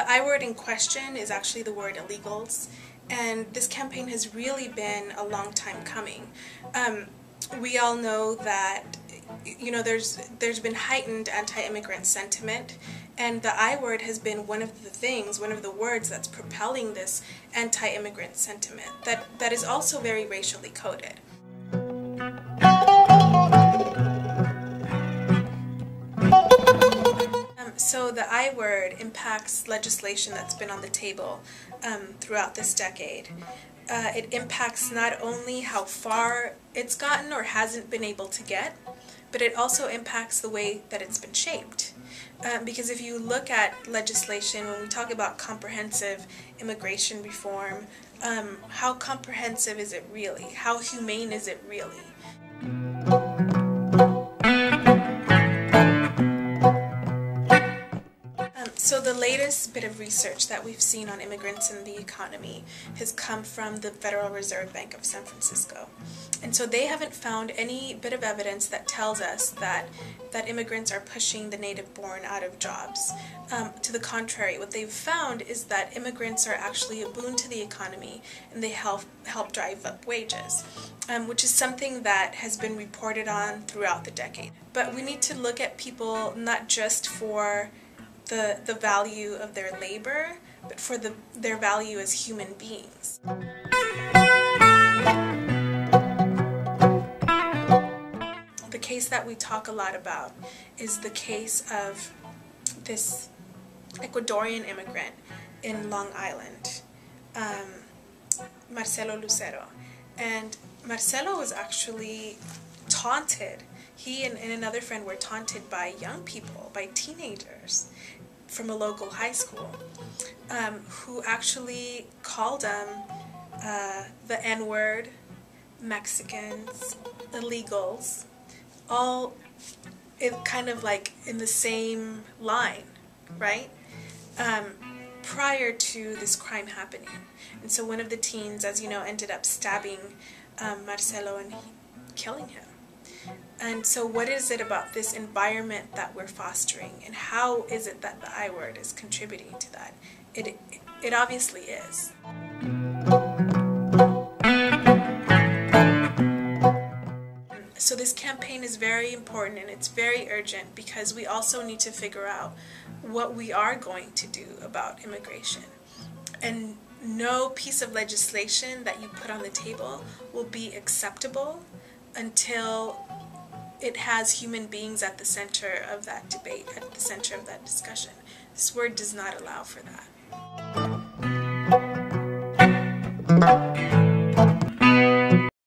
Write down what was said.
The I word in question is actually the word illegals, and this campaign has really been a long time coming. We all know that there's been heightened anti-immigrant sentiment, and the I word has been one of the words that's propelling this anti-immigrant sentiment that is also very racially coded. So the I word impacts legislation that's been on the table throughout this decade. It impacts not only how far it's gotten or hasn't been able to get, but it also impacts the way that it's been shaped. Because if you look at legislation, when we talk about comprehensive immigration reform, how comprehensive is it really? How humane is it really? So the latest bit of research that we've seen on immigrants and the economy has come from the Federal Reserve Bank of San Francisco. And so they haven't found any bit of evidence that tells us that immigrants are pushing the native-born out of jobs. To the contrary, what they've found is that immigrants are actually a boon to the economy, and they help drive up wages, which is something that has been reported on throughout the decade. But we need to look at people not just for the value of their labor, but for their value as human beings. The case that we talk a lot about is the case of this Ecuadorian immigrant in Long Island, Marcelo Lucero. And Marcelo was actually taunted. He and another friend were taunted by young people, by teenagers from a local high school, who actually called them the N-word, Mexicans, illegals, all kind of like in the same line, right? Prior to this crime happening. And so one of the teens, as you know, ended up stabbing Marcelo and killing him. And so what is it about this environment that we're fostering, and how is it that the I word is contributing to that? It obviously is. So this campaign is very important, and it's very urgent because we also need to figure out what we are going to do about immigration. And no piece of legislation that you put on the table will be acceptable until it has human beings at the center of that debate, at the center of that discussion. This word does not allow for that.